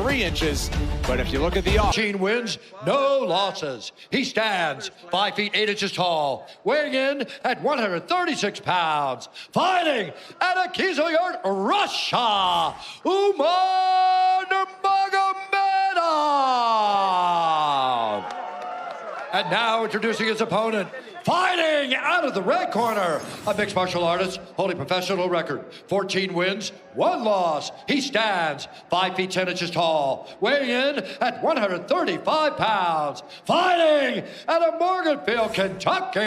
3 inches. But if you look at the 14 wins, no losses. He stands 5 feet 8 inches tall, weighing in at 136 pounds, fighting at a Kizoyurt, Russia, Umar Nurmagomedov. And now introducing his opponent, fighting out of the red corner, a mixed martial artist holding professional record, 14 wins, 1 loss. He stands 5 feet 10 inches tall, weighing in at 135 pounds, fighting out of Morganfield, Kentucky,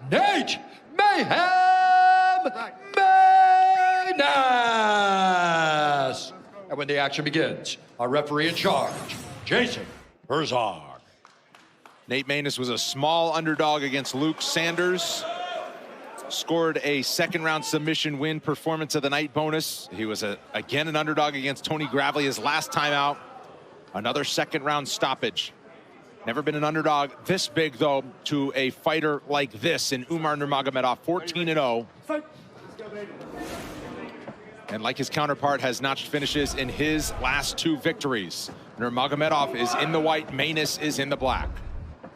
Нэйt Mayhem Maness. And when the action begins, our referee in charge, Jason Herzog. Нэйt Maness was a small underdog against Luke Sanders. Scored a second-round submission win, performance of the night bonus. He was again an underdog against Tony Gravely his last time out. Another second-round stoppage. Never been an underdog this big, though, to a fighter like this in Umar Nurmagomedov, 14-0. And like his counterpart, has notched finishes in his last 2 victories. Nurmagomedov is in the white, Maness is in the black.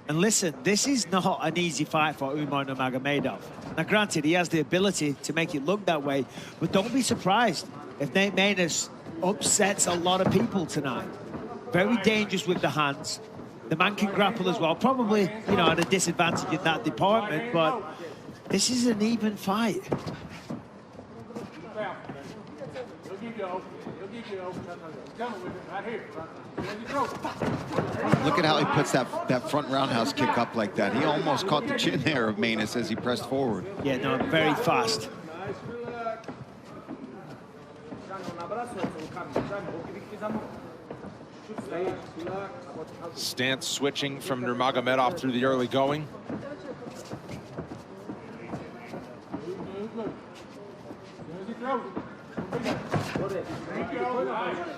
And listen, this is not an easy fight for Umar Nurmagomedov. Now, granted, he has the ability to make it look that way, but don't be surprised if Нэйt Maness upsets a lot of people tonight. Very dangerous with the hands. The man can grapple as well, probably, you know, at a disadvantage in that department, but this is an even fight. Look at how he puts that front roundhouse kick up like that. He almost caught the chin there of Maness as he pressed forward. Yeah, no, very fast. Stance switching from Nurmagomedov through the early going.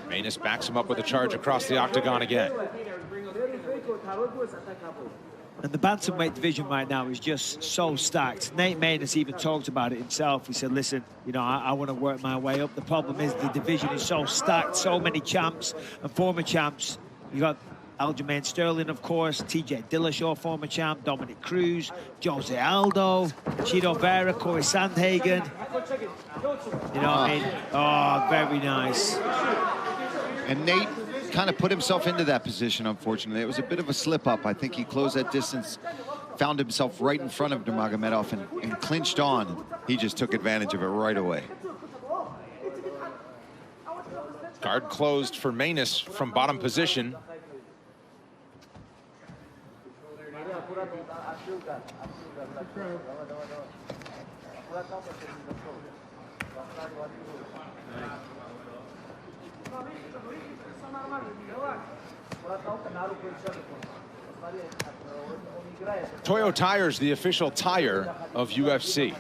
Maness backs him up with a charge across the octagon again. And the bantamweight division right now is just so stacked. Нэйt Maness even talked about it himself. He said, listen, you know, I want to work my way up. The problem is the division is so stacked, so many champs and former champs. You got Aljamain Sterling, of course, TJ Dillashaw, former champ, Dominic Cruz, Jose Aldo, Chito Vera, Corey Sandhagen. You know what I mean? Oh, very nice. And Nate kind of put himself into that position, unfortunately. It was a bit of a slip-up. I think he closed that distance, found himself right in front of Nurmagomedov and clinched on. He just took advantage of it right away. Guard closed for Maness from bottom position. Toyo Tire's the official tire of UFC.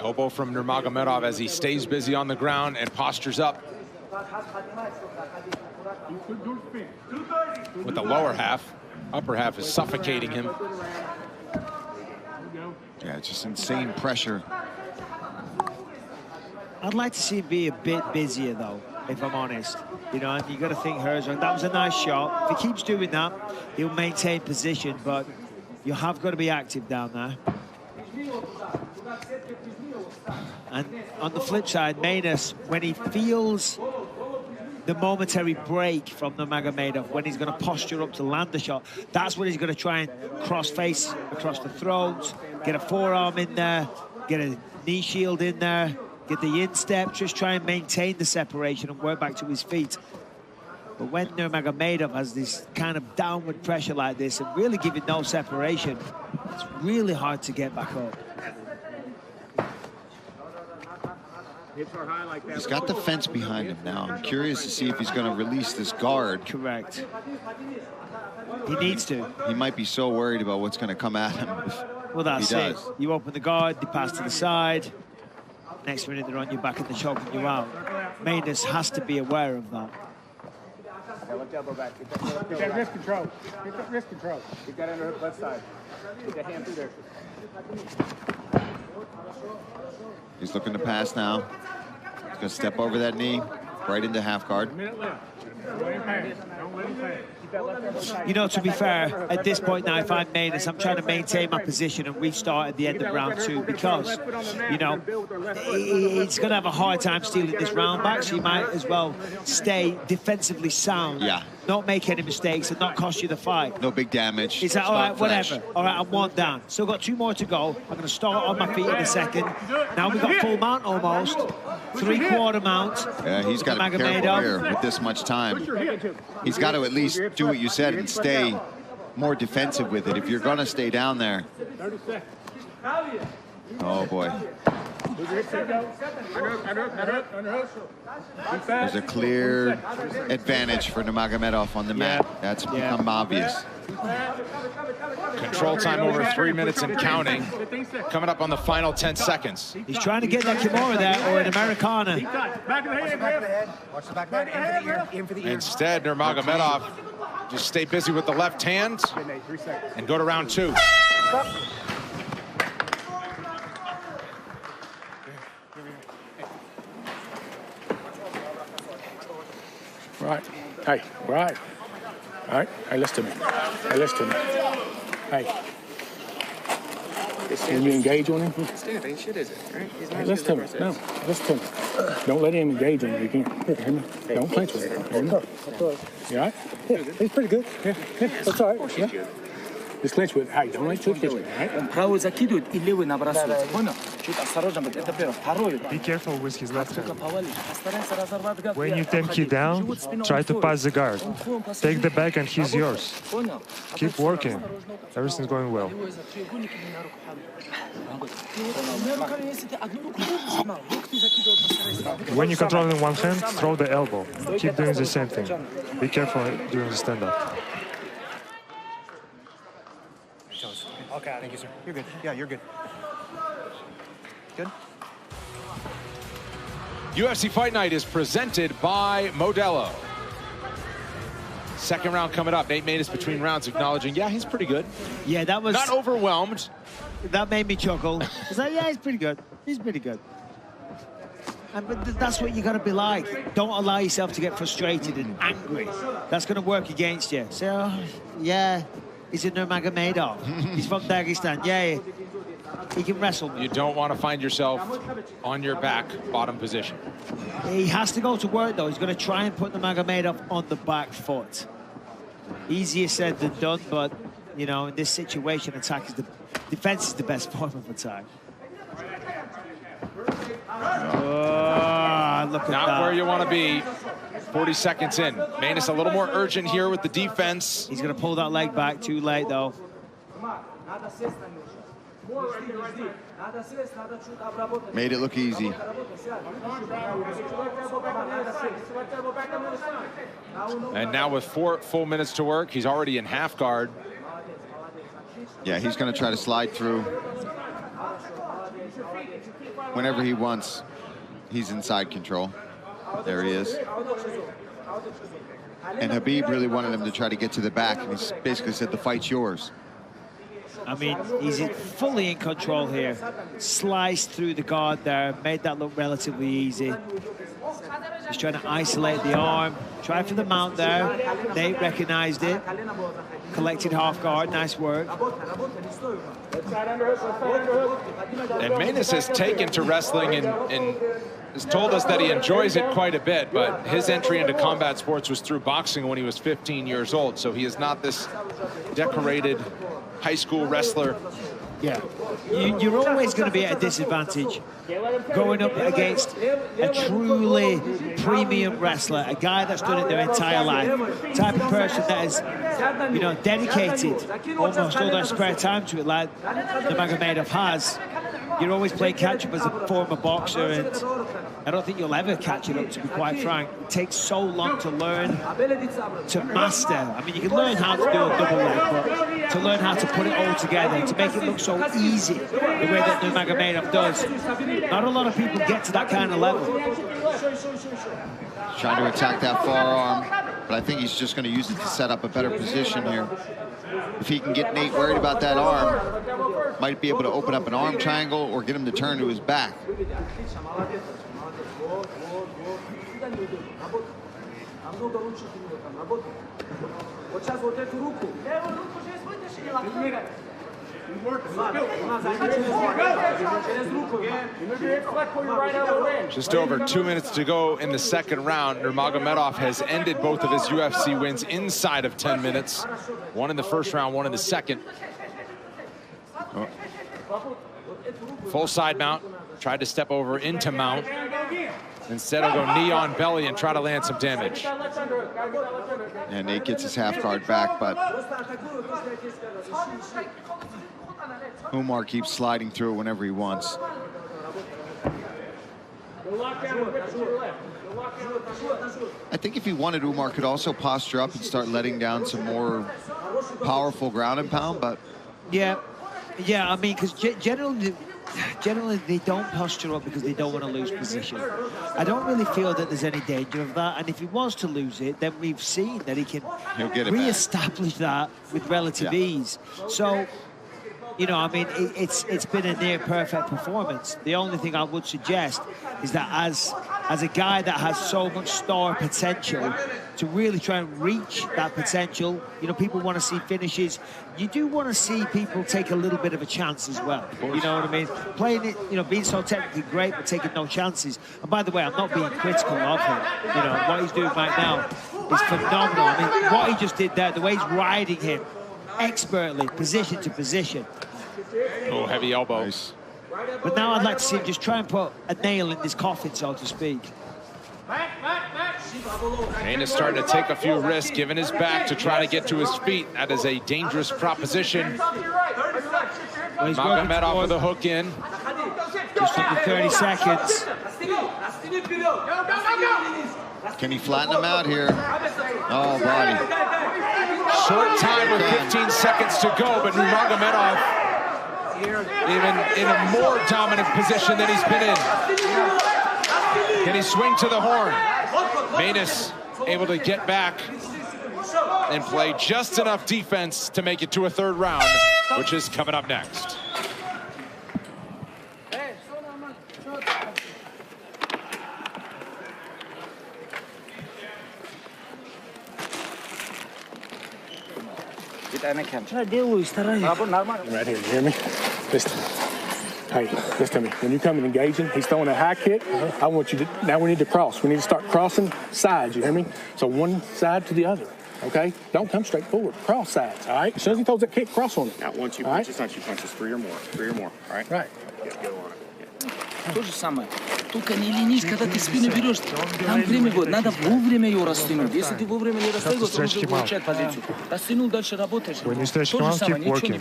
Elbow from Nurmagomedov as he stays busy on the ground and postures up. With the lower half, upper half is suffocating him. Yeah, just insane pressure. I'd like to see him be a bit busier, though, if I'm honest. You know, and you got to think Herzog, that was a nice shot. If he keeps doing that, he'll maintain position, but you have got to be active down there. And on the flip side, Maness, when he feels the momentary break from Nurmagomedov, when he's going to posture up to land the shot, that's when he's going to try and cross-face across the throat, get a forearm in there, get a knee shield in there, get the instep, just try and maintain the separation and work back to his feet. But when Nurmagomedov has this kind of downward pressure like this and really giving no separation, it's really hard to get back up. He's got the fence behind him now. I'm curious to see if he's going to release this guard. Correct. He needs to. He might be so worried about what's going to come at him. Well, that's he it. does. You open the guard, they pass to the side. Next minute, they're on your back and they're choking you out. Maness has to be aware of that. Get that wrist control. Get that wrist control. Get that under the left side. Get that hand through there. He's looking to pass now. He's going to step over that knee, right into half guard. You know, to be fair, at this point now, if I'm Maness, I'm trying to maintain my position and restart at the end of round 2 because, you know, he's going to have a hard time stealing this round back, so you might as well stay defensively sound. Yeah. Not make any mistakes and not cost you the fight. No big damage. He's like, all right, whatever. All right, I'm 1 down. Still got 2 more to go. I'm going to start on my feet in a second. Now we've got full mount almost. 3/4 mount. Yeah, he's got to be careful here with this much time. He's got to at least do what you said and stay more defensive with it. If you're going to stay down there. Oh, boy. There's a clear advantage for Nurmagomedov on the mat. That's become obvious. Control time over 3 minutes and counting. Coming up on the final 10 seconds. He's trying to get that Kimura there, or an Americana. Instead, Nurmagomedov just stay busy with the left hand and go to round 2. Right. Hey, right. All right. Hey, listen to me. Hey, listen to me. Hey. Can you engage on him? Ain't shit, is it? Right? Hey, listen to me. No, listen to me. Don't let him engage on you again. Hear me? Don't clinch with him. Hear me? You all right? Yeah, he's pretty good. Yeah, that's all right. Yeah. Just clinch with. Hey, don't let you clinch with him, right? Be careful with his left hand. When you tempt you down, try to pass the guard. Take the back and he's yours. Keep working. Everything's going well. When you're controlling one hand, throw the elbow. Keep doing the same thing. Be careful during the stand-up. Okay, thank you, sir. You're good. Yeah, you're good. Good. UFC Fight Night is presented by Modelo. Second round coming up. Nate Maness between rounds acknowledging, yeah, he's pretty good. Yeah, that was... Not overwhelmed. That made me chuckle. He's like, yeah, he's pretty good. He's pretty good. But that's what you got to be like. Don't allow yourself to get frustrated and angry. That's going to work against you. So, yeah, he's a Nurmagomedov. He's from Dagestan. Yeah, he can wrestle. You don't want to find yourself on your back, bottom position. He has to go to work, though. He's going to try and put Nurmagomedov on the back foot. Easier said than done, but, you know, in this situation, defense is the best form of attack. Oh, look at Not that. where you want to be. 40 seconds in. Maness a little more urgent here with the defense. He's going to pull that leg back too late, though. Made it look easy. And now with 4 full minutes to work, he's already in half guard. Yeah, he's going to try to slide through. Whenever he wants, he's inside control. There he is. And Khabib really wanted him to try to get to the back, and he basically said, the fight's yours. I mean, he's fully in control here. Sliced through the guard there, made that look relatively easy. He's trying to isolate the arm. Try for the mount there. Nate recognized it. Collected half guard, nice work. And Maness has taken to wrestling and has told us that he enjoys it quite a bit, but his entry into combat sports was through boxing when he was 15 years old, so he is not this decorated high school wrestler. Yeah, you're always going to be at a disadvantage going up against a truly premium wrestler, a guy that's done it their entire life, type of person that is, you know, dedicated almost all their spare time to it, like Nurmagomedov has. You're always playing catch-up as a former boxer, and I don't think you'll ever catch it up, to be quite frank. It takes so long to learn, to master. I mean, you can learn how to do a double leg, but to learn how to put it all together, to make it look so easy, the way that Nurmagomedov does. Not a lot of people get to that kind of level. Trying to attack that forearm, but I think he's just going to use it to set up a better position here. if he can get Nate worried about that arm, might be able to open up an arm triangle or get him to turn to his back. Just over 2 minutes to go in the second round. Nurmagomedov has ended both of his UFC wins inside of 10 minutes. One in the first round, one in the second. Oh. Full side mount. Tried to step over into mount. Instead, he'll go knee on belly and try to land some damage. And Nate gets his half guard back, but Umar keeps sliding through whenever he wants. I think if he wanted, Umar could also posture up and start letting down some more powerful ground and pound, but... Yeah, I mean, because generally they don't posture up because they don't want to lose position. I don't really feel that there's any danger of that, and if he was to lose it, then we've seen that he can re-establish that with relative ease. So, you know, I mean, it's been a near perfect performance. The only thing I would suggest is that as a guy that has so much star potential, to really try and reach that potential, you know, people want to see finishes. You do want to see people take a little bit of a chance as well. You know what I mean? Playing it, you know, being so technically great but taking no chances. And by the way, I'm not being critical of him. You know, what he's doing right now is phenomenal. I mean, what he just did there, the way he's riding him expertly, position to position. Oh, heavy elbows. But now I'd like to see him just try and put a nail in this coffin, so to speak. Maness starting to take a few risks, giving his back to try to get to his feet. That is a dangerous proposition. Nurmagomedov with a hook in. Just under 30 seconds. Can he flatten him out here? Oh, body. Short time with 15 seconds to go, but Nurmagomedov even in a more dominant position than he's been in. Can he swing to the horn? Maness able to get back and play just enough defense to make it to a third round, which is coming up next. Right here, you hear me? Listen. Hey, listen to me. When you come and engage him, he's throwing a high kick. I want you to, now we need to cross. We need to start crossing sides, you hear me? So one side to the other, okay? Don't come straight forward. Cross sides, all right? As soon as he throws that kick, cross on it. Now, once you punch, it's not two punches, three or more, all right? Right. Yeah, go on it. То же самое. Только не ленись, когда ты спину берешь, там время будет, надо вовремя ее растянуть. Если ты вовремя не растягиваешь, он уже улучшает позицию. Растянул, дальше работаешь. When you stretch him out, keep working.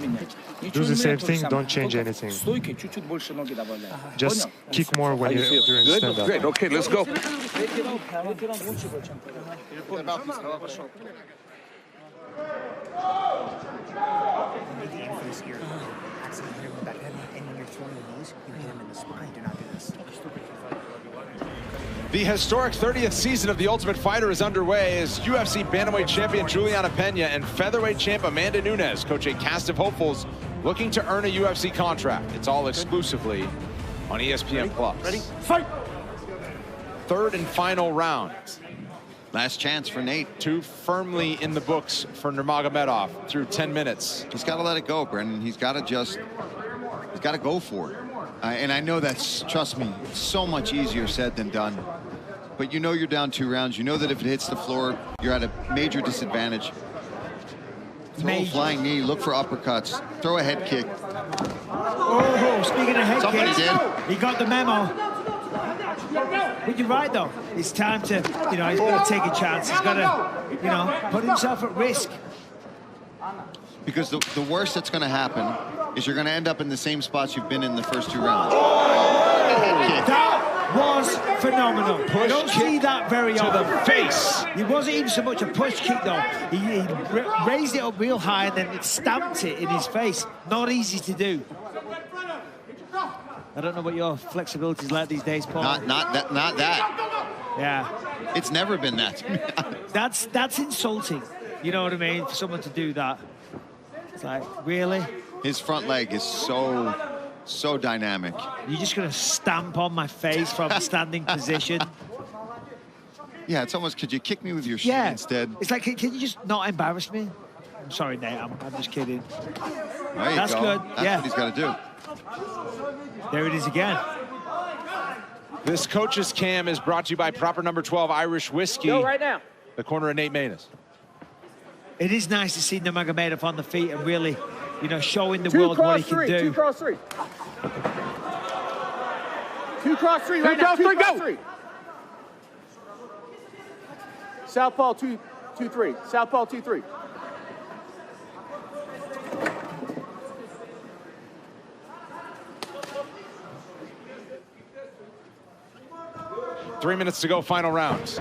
Do the same thing, don't change anything. Стойки чуть-чуть больше ноги добавляй. Just kick more when you're doing stand-up. Good, okay, let's go. The historic 30th season of The Ultimate Fighter is underway as UFC bantamweight champion Juliana Pena and featherweight champ Amanda Nunes coach a cast of hopefuls looking to earn a UFC contract. It's all exclusively on ESPN+. Ready? Fight! Third and final round. Last chance for Nate. Two firmly in the books for Nurmagomedov through 10 minutes. He's got to let it go, Brendan. He's got to go for it. And I know that's, trust me, so much easier said than done. But you know you're down 2 rounds. You know that if it hits the floor, you're at a major disadvantage. Throw a flying knee, look for uppercuts, throw a head kick. Oh, speaking of head Somebody kicks, did. He got the memo. But you're right, though. It's time to, you know, he's got to take a chance. He's got to, you know, put himself at risk. Because the worst that's going to happen is you're going to end up in the same spots you've been in the first 2 rounds. That was phenomenal. I don't see that very often. To the face. It wasn't even so much a push kick, though. He raised it up real high and then it stamped it in his face. Not easy to do. I don't know what your flexibility is like these days, Paul. Not that. Yeah. It's never been that. That's insulting. You know what I mean? For someone to do that. It's like, really? His front leg is so dynamic. You're just going to stamp on my face from a standing position? Yeah, it's almost, could you kick me with your shin instead? It's like, can you just not embarrass me? I'm sorry, Nate, I'm just kidding. There you That's go. good. That's what he's got to do. There it is again. This coach's cam is brought to you by Proper Number 12 Irish Whiskey. Go right now. The corner of Nate Maness. It is nice to see Nurmagomedov on the feet and really, you know, showing the world what he can do. 2 cross 3. 2 cross 3 right now. 2 cross 3. Southpaw 2-3. Southpaw 2-3. Three minutes to go, final rounds.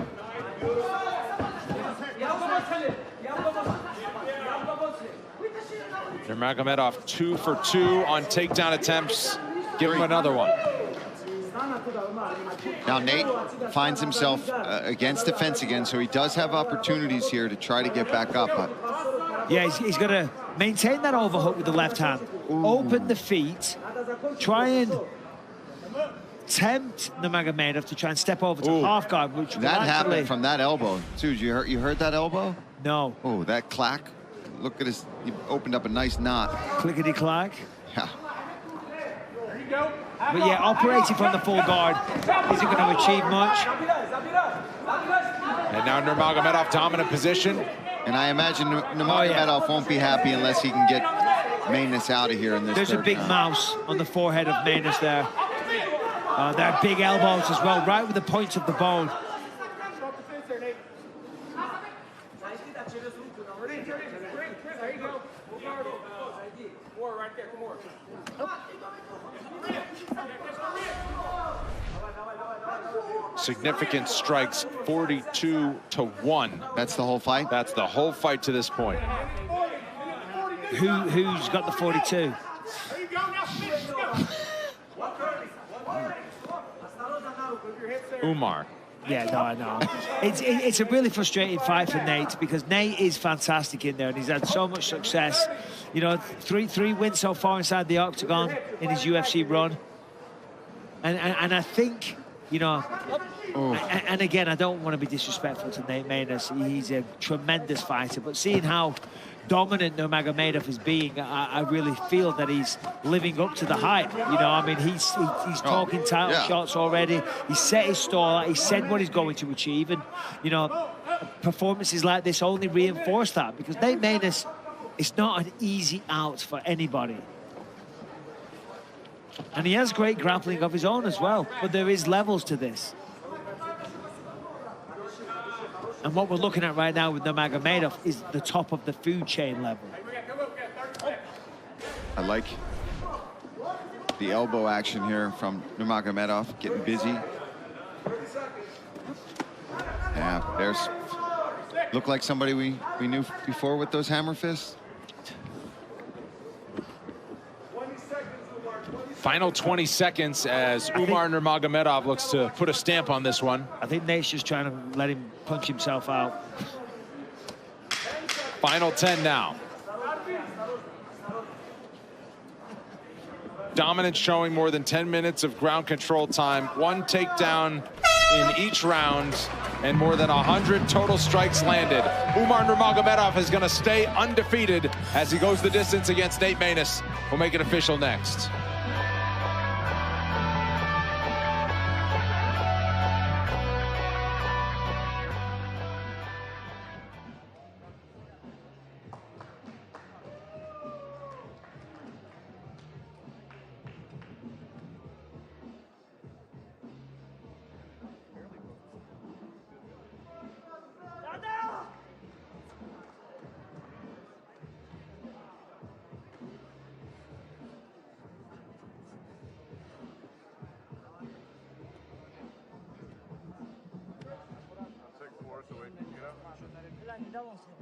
Nurmagomedov 2 for 2 on takedown attempts. Give him another one. Now Nate finds himself against the fence again, so he does have opportunities here to try to get back up. Yeah, he's got to maintain that overhook with the left hand. Ooh. Open the feet. Try and tempt Nurmagomedov to try and step over to half guard, which that happened from that elbow. Dude, you heard that elbow? No. Oh, that clack. Look at his, he opened up a nice knot. Clickety clack. Yeah. There you go. But yeah, operating from the full guard isn't going to achieve much. And now Nurmagomedov dominant position. And I imagine Nurmagomedov won't be happy unless he can get Maness out of here in this. There's a big mouse on the forehead of Maness there. There are big elbows as well, right with the points of the bone. Significant strikes, 42-1. That's the whole fight? That's the whole fight to this point. Who's got the 42? Umar. Yeah, no, I know. It's a really frustrating fight for Nate because Nate is fantastic in there and he's had so much success. You know, three wins so far inside the octagon in his UFC run. And I think, you know, and again, I don't want to be disrespectful to Nate Maness. He's a tremendous fighter, but seeing how dominant Nurmagomedov is being, I really feel that he's living up to the hype. You know, I mean, he's talking title shots already. He set his stall out. He said what he's going to achieve, and you know, performances like this only reinforce that because Nate Maness, it's not an easy out for anybody. And he has great grappling of his own as well, but there is levels to this. And what we're looking at right now with Nurmagomedov is the top of the food chain level. I like the elbow action here from Nurmagomedov, getting busy. Yeah, there's, looked like somebody we knew before with those hammer fists. Final 20 seconds as Umar Nurmagomedov looks to put a stamp on this one. I think Nate's just trying to let him punch himself out. Final 10 now. Dominance showing more than 10 minutes of ground control time. 1 takedown in each round and more than 100 total strikes landed. Umar Nurmagomedov is going to stay undefeated as he goes the distance against Nate Maness. We'll make it official next. D'avance.